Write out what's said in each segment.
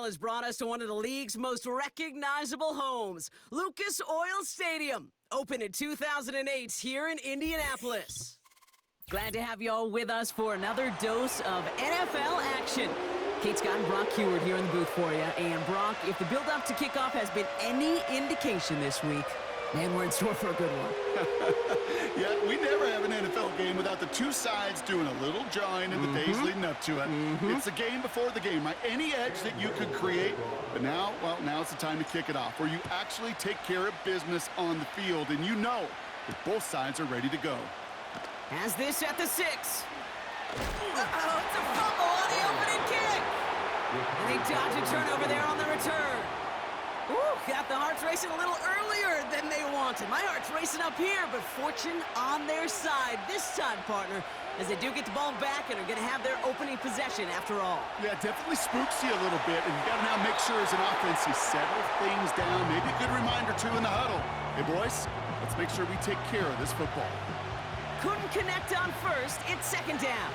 has brought us to one of the league's most recognizable homes, Lucas Oil Stadium, opened in 2008 here in Indianapolis. Glad to have you all with us for another dose of NFL action. Kate Scott and Brock Heward here in the booth for you. And Brock, if the build-up to kickoff has been any indication this week, man, we're in store for a good one. Yeah, we never have an NFL game without the two sides doing a little jawing in the days leading up to it. It's the game before the game, right? Any edge that you could create, but now, well, now's the time to kick it off, where you actually take care of business on the field, and you know that both sides are ready to go. Has this at the 6. Uh-oh, it's a fumble on the opening kick. And they dodge a turnover there on the return. Ooh, got the hearts racing a little earlier than they wanted. My heart's racing up here, but fortune on their side this time, partner, as they do get the ball back and are going to have their opening possession after all. Yeah, definitely spooks you a little bit, and you got to now make sure as an offense you settle things down. Maybe a good reminder, too, in the huddle. Hey, boys, let's make sure we take care of this football. Couldn't connect on first. It's second down.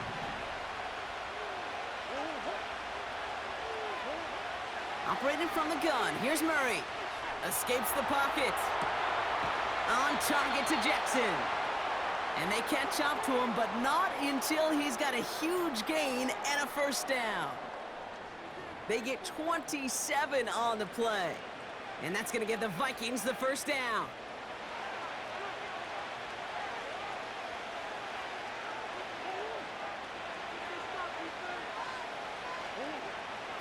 Operating from the gun, here's Murray. Escapes the pocket. On target to Jackson. And they catch up to him, but not until he's got a huge gain and a first down. They get 27 on the play. And that's going to give the Vikings the first down.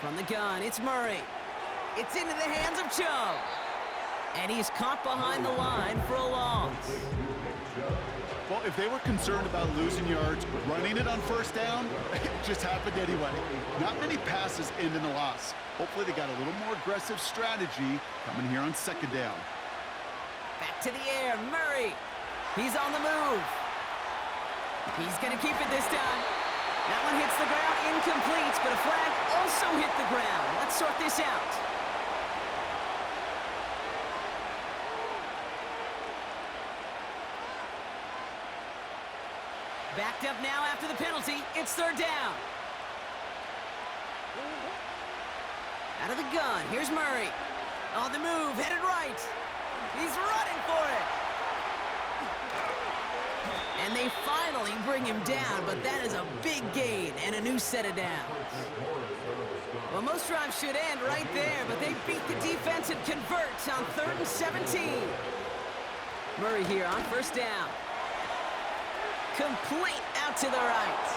From the gun, it's Murray. It's into the hands of Chubb. And he's caught behind the line for a loss. Well, if they were concerned about losing yards, running it on first down, it just happened anyway. Not many passes end in a loss. Hopefully they got a little more aggressive strategy coming here on second down. Back to the air, Murray. He's on the move. He's going to keep it this time. That one hits the ground, incomplete, but a flag also hit the ground. Let's sort this out. Backed up now after the penalty. It's third down. Out of the gun, here's Murray. On the move, headed right. He's running for it. And they finally bring him down, but that is a big gain and a new set of downs. Well, most drives should end right there, but they beat the defense and convert on 3rd and 17. Murray here on first down. Complete out to the right.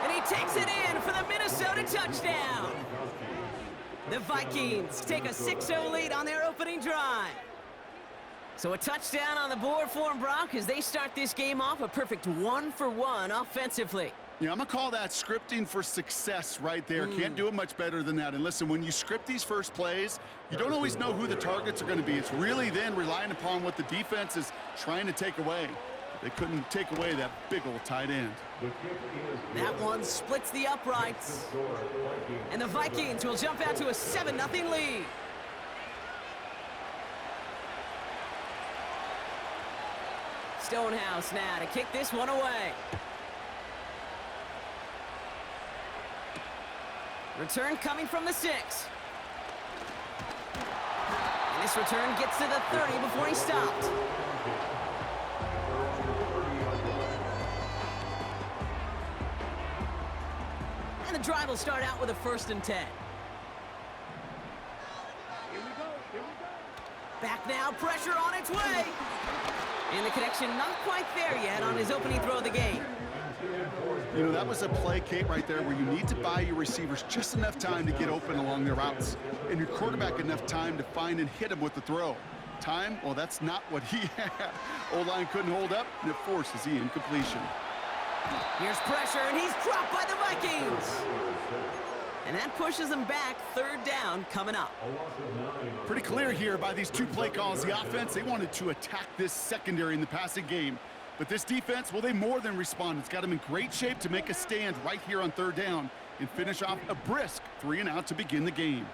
And he takes it in for the Minnesota touchdown. The Vikings take a 6-0 lead on their opening drive. So a touchdown on the board for them, Brock, as they start this game off a perfect 1-for-1 offensively. Yeah, I'm going to call that scripting for success right there. Can't do it much better than that. And listen, when you script these first plays, you don't always know who the targets are going to be. It's really then relying upon what the defense is trying to take away. They couldn't take away that big old tight end. That one splits the uprights. And the Vikings will jump out to a 7-0 lead. Stonehouse now to kick this one away. Return coming from the 6. And this return gets to the 30 before he stopped. And the drive will start out with a 1st and 10. Back now, pressure on its way. And the connection not quite there yet on his opening throw of the game. You know, that was a play, Kate, right there where you need to buy your receivers just enough time to get open along their routes. And your quarterback enough time to find and hit him with the throw. Time, well, that's not what he had. O-line couldn't hold up, and it forces the incompletion. Here's pressure, and he's dropped by the Vikings. And that pushes them back. 3rd down coming up. Pretty clear here by these two play calls. The offense, they wanted to attack this secondary in the passing game. But this defense, well, they more than respond. It's got them in great shape to make a stand right here on 3rd down and finish off a brisk 3-and-out to begin the game.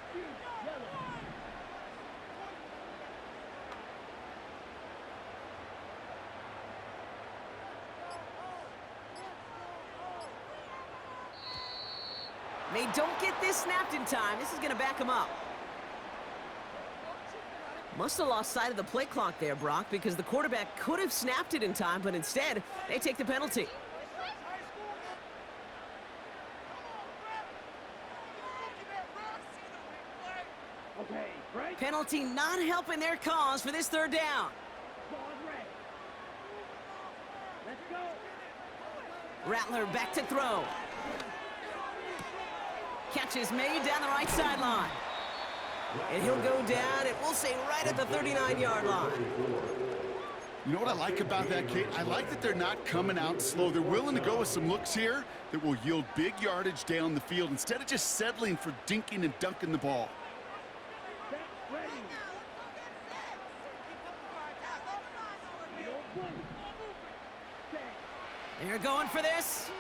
they don't get this snapped in time, this is going to back them up. Must have lost sight of the play clock there, Brock, because the quarterback could have snapped it in time, but instead, they take the penalty. Penalty not helping their cause for this third down. Rattler back to throw. Catch is made down the right sideline. And he'll go down, and we'll say right at the 39-yard line. You know what I like about that, Kate? I like that they're not coming out slow. They're willing to go with some looks here that will yield big yardage down the field instead of just settling for dinking and dunking the ball. They're going for this.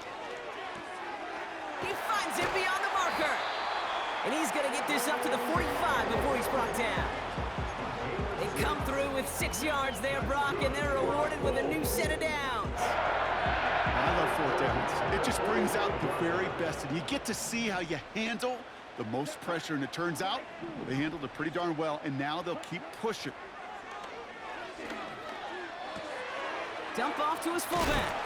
He finds it beyond the marker. And he's going to get this up to the 45 before he's brought down. They come through with 6 yards there, Brock, and they're rewarded with a new set of downs. I love fourth downs. It just brings out the very best, and you get to see how you handle the most pressure, and it turns out they handled it pretty darn well, and now they'll keep pushing. Dump off to his fullback.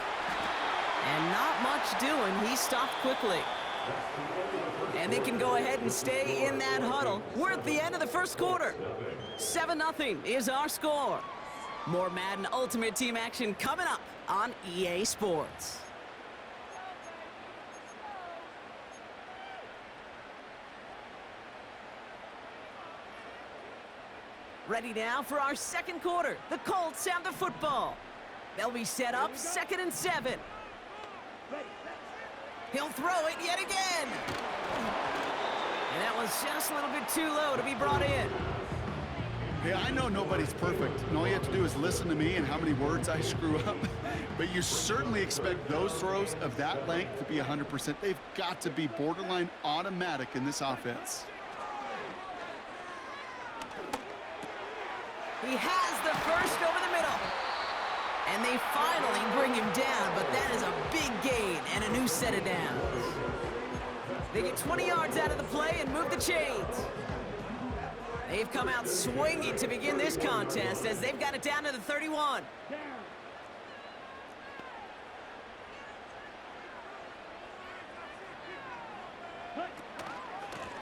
And not much doing. He stopped quickly. And they can go ahead and stay in that huddle. We're at the end of the first quarter. 7-0 is our score. More Madden Ultimate Team action coming up on EA Sports. Ready now for our second quarter. The Colts have the football. They'll be set up 2nd and 7. He'll throw it yet again. And that was just a little bit too low to be brought in. Hey, I know nobody's perfect, and all you have to do is listen to me and how many words I screw up. But you certainly expect those throws of that length to be 100%. They've got to be borderline automatic in this offense. He has the first over the middle. And they finally bring him down, but that is a big gain and a new set of downs. They get 20 yards out of the play and move the chains. They've come out swinging to begin this contest as they've got it down to the 31.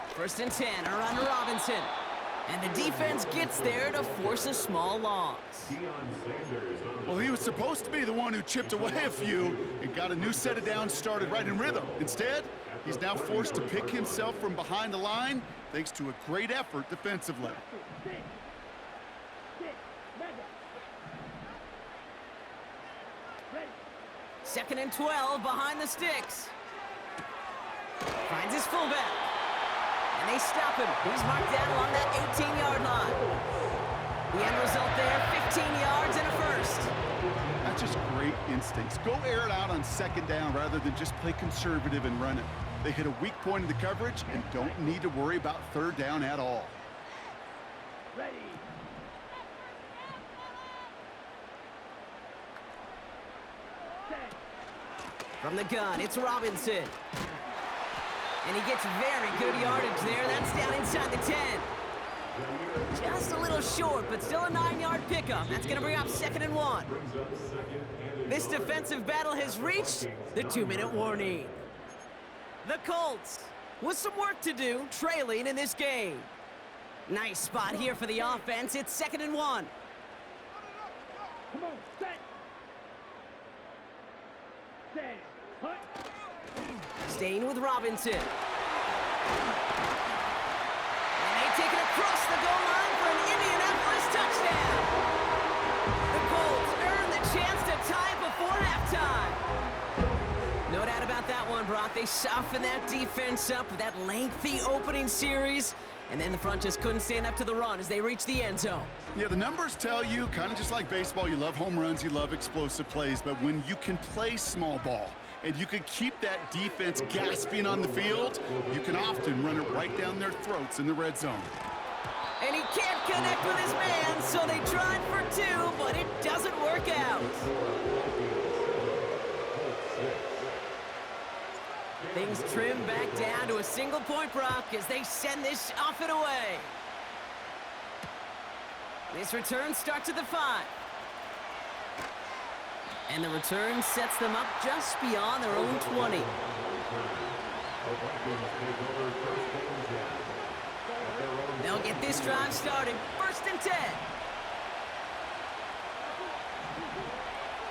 First and 10, around Robinson. And the defense gets there to force a small loss. Well, he was supposed to be the one who chipped away a few and got a new set of downs started right in rhythm. Instead, he's now forced to pick himself from behind the line thanks to a great effort defensively. Second and 12 behind the sticks. Finds his fullback. And they stop him. He's marked down along that 18-yard line. The end result there, 15 yards and a first. That's just great instincts. Go air it out on second down rather than just play conservative and run it. They hit a weak point in the coverage and don't need to worry about third down at all. Ready. From the gun, it's Robinson. And he gets very good yardage there. That's down inside the 10. Just a little short, but still a 9-yard pickup. That's going to bring up 2nd and 1. This defensive battle has reached the 2-minute warning. The Colts with some work to do, trailing in this game. Nice spot here for the offense. It's 2nd and 1. Come on, set. Set. Hut. Staying with Robinson. And they take it across the goal line for an Indianapolis touchdown. The Colts earn the chance to tie before halftime. No doubt about that one, Brock. They softened that defense up with that lengthy opening series. And then the front just couldn't stand up to the run as they reached the end zone. Yeah, the numbers tell you, kind of just like baseball, you love home runs, you love explosive plays, but when you can play small ball and you can keep that defense gasping on the field, you can often run it right down their throats in the red zone. And he can't connect with his man, so they tried for 2, but it doesn't work out. Things trim back down to a single point, Brock, as they send this off and away. This return starts at the 5. And the return sets them up just beyond their own 20. They'll get this drive started. 1st and 10.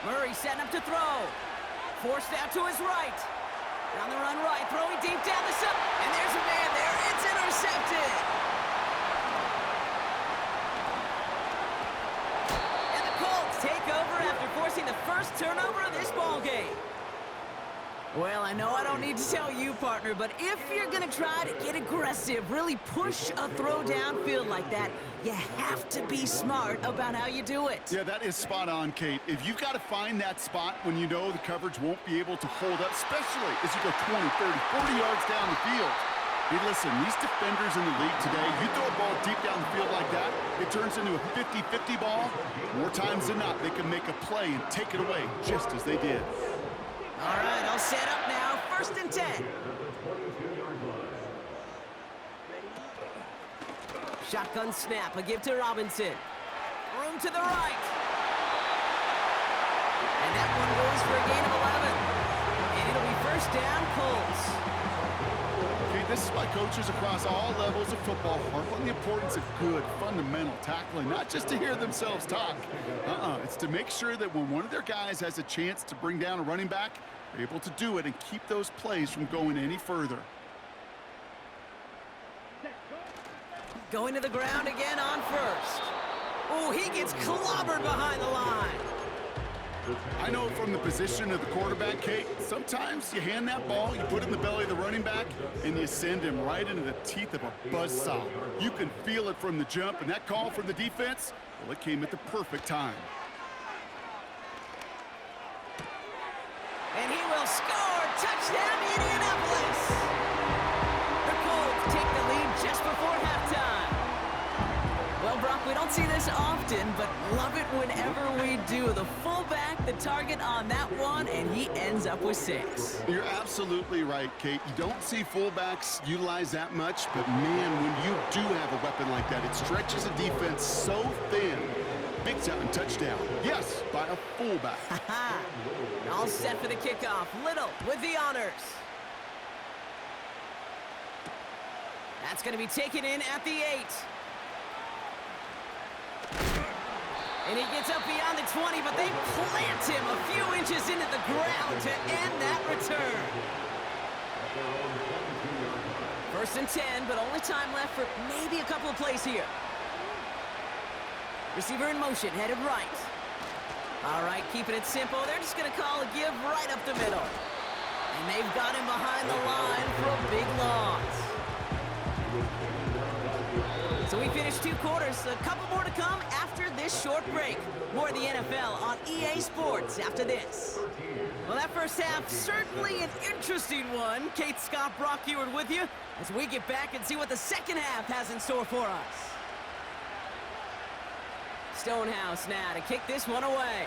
Murray setting up to throw. Forced out to his right. On the run right, throwing deep down the side. And there's a man there. It's intercepted. And the Colts take over after forcing the first turnover of this ballgame. Well, I know I don't need to tell you, partner, but if you're going to try to get aggressive, really push a throw downfield like that, you have to be smart about how you do it. Yeah, that is spot on, Kate. If you've got to find that spot when you know the coverage won't be able to hold up, especially as you go 20, 30, 40 yards down the field. Hey, listen, these defenders in the league today, you throw a ball deep down the field like that, it turns into a 50-50 ball. More times than not, they can make a play and take it away, just as they did. All right, all set up now. 1st and 10. Shotgun snap, a give to Robinson. Room to the right. And that one goes for a gain of 11. And it'll be 1st down, Colts. Okay, this is why coaches across all levels of football harp on the importance of good, fundamental tackling, not just to hear themselves talk. It's to make sure that when one of their guys has a chance to bring down a running back, they're able to do it and keep those plays from going any further. Going to the ground again on 1st. Oh, he gets clobbered behind the line. I know from the position of the quarterback, Kate, sometimes you hand that ball, you put it in the belly of the running back, and you send him right into the teeth of a buzzsaw. You can feel it from the jump, and that call from the defense, well, it came at the perfect time. And he will score. Touchdown, Indianapolis. The Colts take the lead just before halftime. Well, Brock, we don't see this often, but love it whenever we do. The fullback, the target on that one, and he ends up with 6. You're absolutely right, Kate. You don't see fullbacks utilize that much, but man, when you do have a weapon like that, it stretches a defense so thin. Big time touchdown. Yes, by a fullback. All set for the kickoff. Little with the honors. That's going to be taken in at the 8. And he gets up beyond the 20, but they plant him a few inches into the ground to end that return. 1st and 10, but only time left for maybe a couple of plays here. Receiver in motion, headed right. All right, keeping it simple. They're just going to call a give right up the middle. And they've got him behind the line for a big loss. So we finished 2 quarters. A couple more to come after this short break. More of the NFL on EA Sports after this. Well, that first half, certainly an interesting one. Kate, Scott, Brock Ewart with you as we get back and see what the second half has in store for us. Stonehouse now to kick this one away.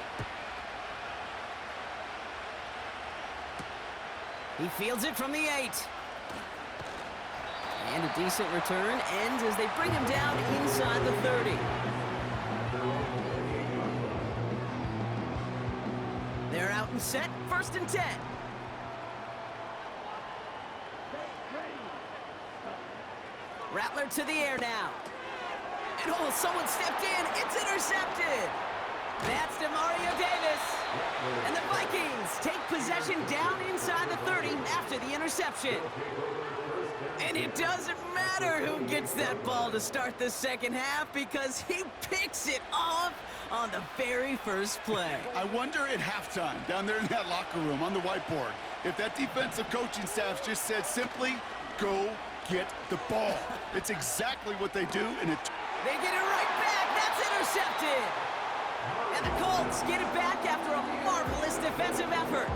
He fields it from the 8. And a decent return ends as they bring him down inside the 30. They're out and set, 1st and 10. Rattler to the air now. And oh, someone stepped in. It's intercepted. That's DeMario Davis. And the Vikings take possession down inside the 30 after the interception. And it doesn't matter who gets that ball to start the second half because he picks it off on the very first play. I wonder at halftime, down there in that locker room on the whiteboard, if that defensive coaching staff just said simply, go get the ball. It's exactly what they do, and they get it right back. That's intercepted. And the Colts get it back after a marvelous defensive effort.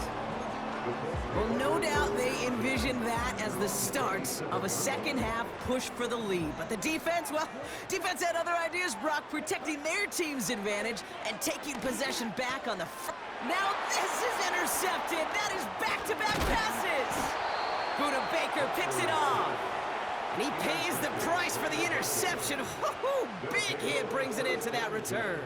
Well, no doubt they envisioned that as the start of a second half push for the lead. But the defense, well, defense had other ideas, Brock, protecting their team's advantage and taking possession back on the front. Now this is intercepted. That is back-to-back passes. Buda Baker picks it off. And he pays the price for the interception. Woo-hoo! Big hit brings it into that return.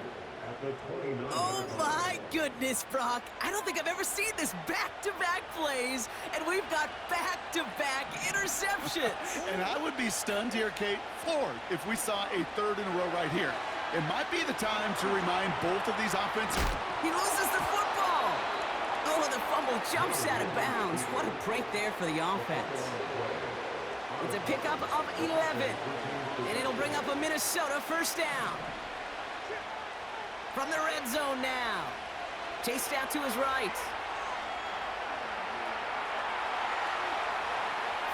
Oh my goodness, Brock. I don't think I've ever seen this back-to-back plays, and we've got back-to-back interceptions. And I would be stunned here, Kate, floored, if we saw a third in a row right here. It might be the time to remind both of these offensive... He loses the football. Oh, and the fumble jumps out of bounds. What a break there for the offense. It's a pickup of 11, and it'll bring up a Minnesota first down. From the red zone now. Chased out to his right.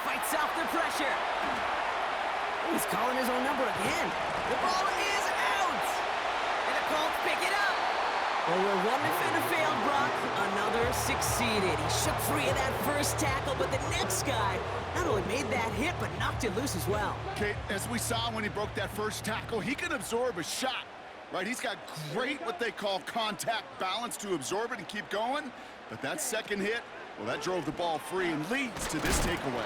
Fights off the pressure. Oh, he's calling his own number again. The ball is out. And the Colts pick it up. Well, where one defender failed, Brock, another succeeded. He shook free of that first tackle, but the next guy not only made that hit, but knocked it loose as well. Kate, as we saw when he broke that first tackle, he can absorb a shot. Right, he's got great what they call contact balance to absorb it and keep going. But that second hit, well, that drove the ball free and leads to this takeaway.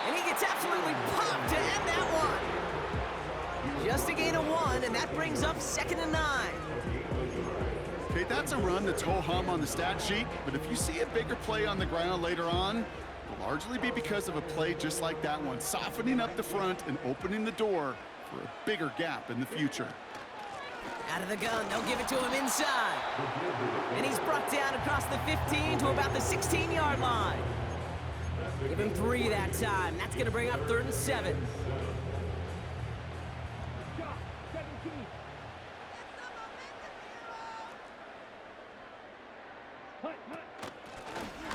And he gets absolutely popped to end that one. Just a gain of 1, and that brings up 2nd and 9. Okay, that's a run that's ho-hum on the stat sheet, but if you see a bigger play on the ground later on, it'll largely be because of a play just like that one, softening up the front and opening the door for a bigger gap in the future. Out of the gun, they'll give it to him inside. And he's brought down across the 15 to about the 16-yard line. Give him 3 that time. That's going to bring up 3rd and 7.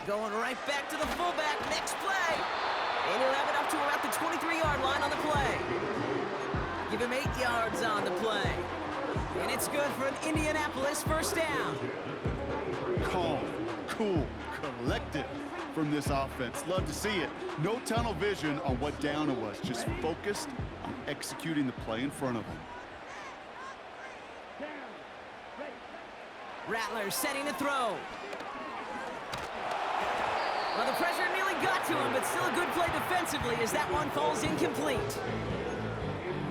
Going right back to the fullback. Next play. And he'll have it up to about the 23-yard line on the play. Give him 8 yards on the play. And it's good for an Indianapolis first down. Calm, cool, collected from this offense. Love to see it. No tunnel vision on what down it was. Just focused on executing the play in front of them. Rattler setting to throw. Well, the pressure nearly got to him, but still a good play defensively as that one falls incomplete.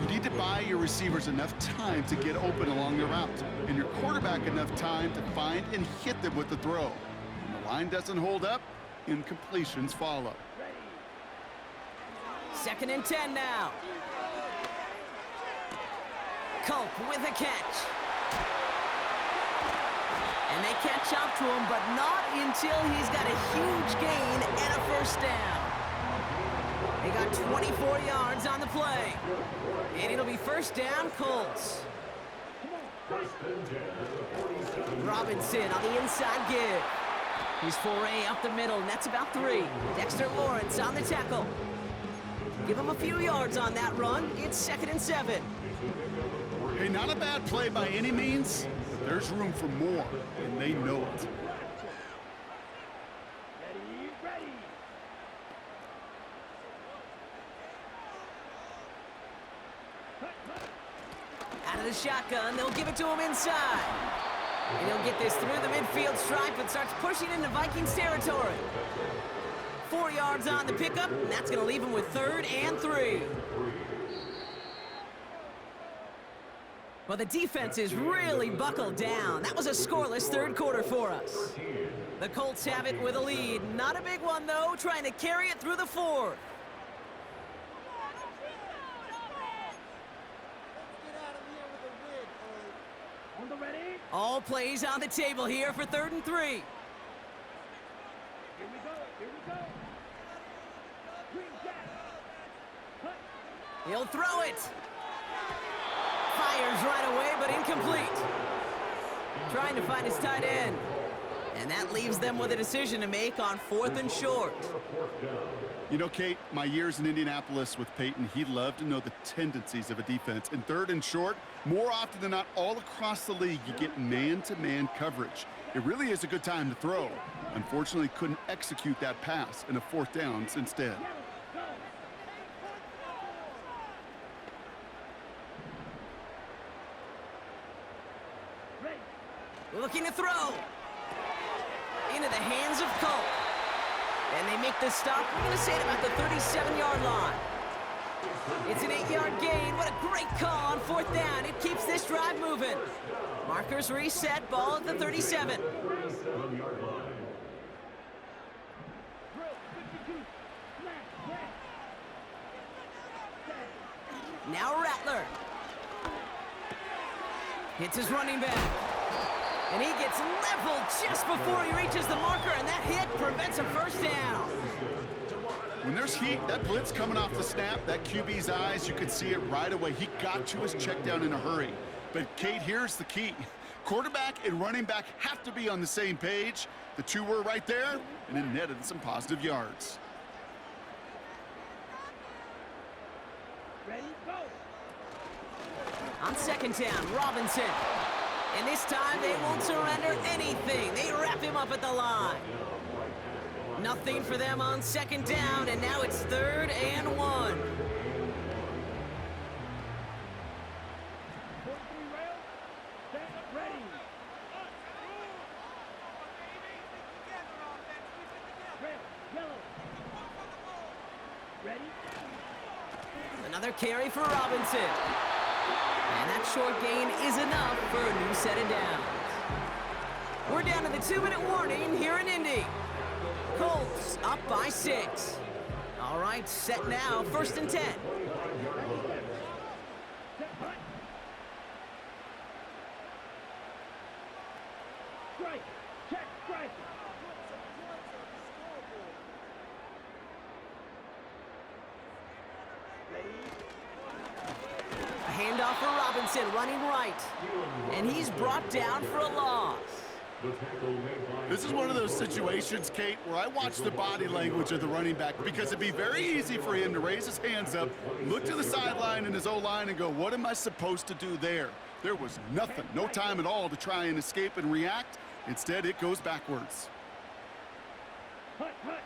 You need to buy your receivers enough time to get open along the route, and your quarterback enough time to find and hit them with the throw. When the line doesn't hold up, incompletions follow. 2nd and 10 now. Culp with a catch. And they catch up to him, but not until he's got a huge gain and a first down. They got 24 yards on the play. And it'll be first down, Colts. Robinson on the inside give. He's foray up the middle, and that's about 3. Dexter Lawrence on the tackle. Give him a few yards on that run. It's 2nd and 7. Hey, not a bad play by any means, but there's room for more, and they know it. Out of the shotgun, they'll give it to him inside. And he'll get this through the midfield stripe and starts pushing into Vikings territory. 4 yards on the pickup, and that's going to leave him with 3rd and 3. Well, the defense is really buckled down. That was a scoreless 3rd quarter for us. The Colts have it with a lead. Not a big one, though, trying to carry it through the 4th. All plays on the table here for 3rd and 3. Here we go. Green Jack. He'll throw it. Fires right away, but incomplete. Trying to find his tight end. And that leaves them with a decision to make on 4th and short. You know, Kate, my years in Indianapolis with Peyton, he loved to know the tendencies of a defense. In 3rd and short, more often than not, all across the league, you get man-to-man coverage. It really is a good time to throw. Unfortunately, couldn't execute that pass in a 4th down instead. Looking to throw. Into the hands of Culp. And they make the stop, we're going to say, at about the 37-yard line. It's an 8-yard gain. What a great call on 4th down. It keeps this drive moving. Markers reset, ball at the 37. Now Rattler. Hits his running back. And he gets leveled just before he reaches the marker, and that hit prevents a first down. When there's heat, that blitz coming off the snap, that QB's eyes, you could see it right away. He got to his check down in a hurry. But, Kate, here's the key. Quarterback and running back have to be on the same page. The two were right there, and it netted some positive yards. Ready, go. On 2nd down, Robinson. And this time they won't surrender anything. They wrap him up at the line. Nothing for them on 2nd down, and now it's 3rd and 1. Ready. Red, yellow. Ready. Another carry for Robinson. And that short gain is enough for a new set of downs. We're down to the 2-minute warning here in Indy. Colts up by 6. All right, set now, 1st and 10. Strike. Check, strike. A handoff for Robinson, running right. And he's brought down for a loss. This is one of those situations, Kate, where I watch the body language of the running back because it'd be very easy for him to raise his hands up, look to the sideline in his O-line and go, what am I supposed to do there? There was nothing, no time at all to try and escape and react. Instead, it goes backwards. Hut, hut.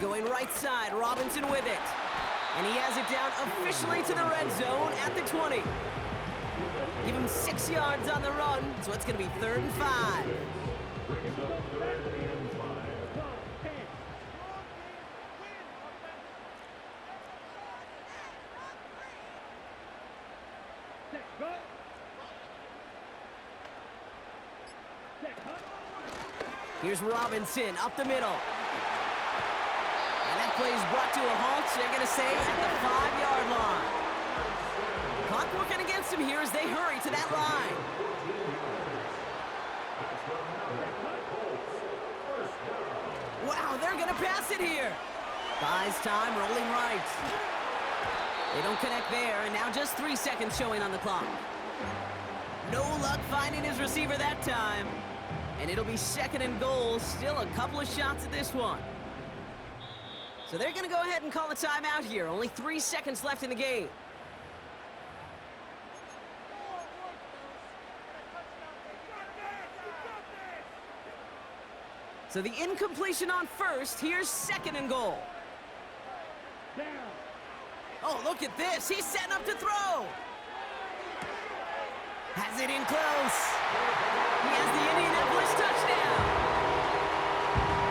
Going right side, Robinson with it. And he has it down officially to the red zone at the 20. Give him 6 yards on the run, so it's going to be 3rd and 5. Here's Robinson up the middle. And that play is brought to a halt, they're going to say, at the 5-yard line. Clock working against him here as they hurry to that line. Wow, they're going to pass it here. Buys time, rolling right. They don't connect there, and now just 3 seconds showing on the clock. No luck finding his receiver that time. And it'll be 2nd and goal, still a couple of shots at this one. So they're going to go ahead and call a timeout here. Only 3 seconds left in the game. So the incompletion on first, here's 2nd and goal. Down. Oh, look at this. He's setting up to throw. Has it in close. He has the Indianapolis touchdown.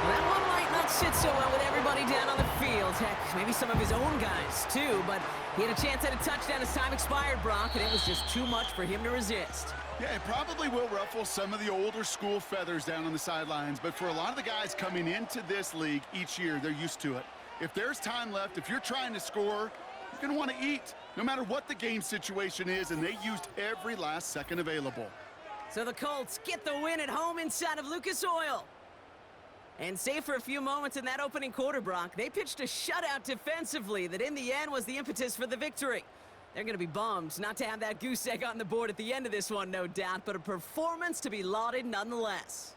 Well, that one might not sit so well with everybody down on the field. Heck, maybe some of his own guys, too. But he had a chance at a touchdown as time expired, Brock, and it was just too much for him to resist. Yeah, it probably will ruffle some of the older school feathers down on the sidelines, but for a lot of the guys coming into this league each year, they're used to it. If there's time left, if you're trying to score, you're going to want to eat, no matter what the game situation is, and they used every last second available. So the Colts get the win at home inside of Lucas Oil. And save for a few moments in that opening quarter, Brock, they pitched a shutout defensively that in the end was the impetus for the victory. They're going to be bummed not to have that goose egg on the board at the end of this one, no doubt, but a performance to be lauded nonetheless.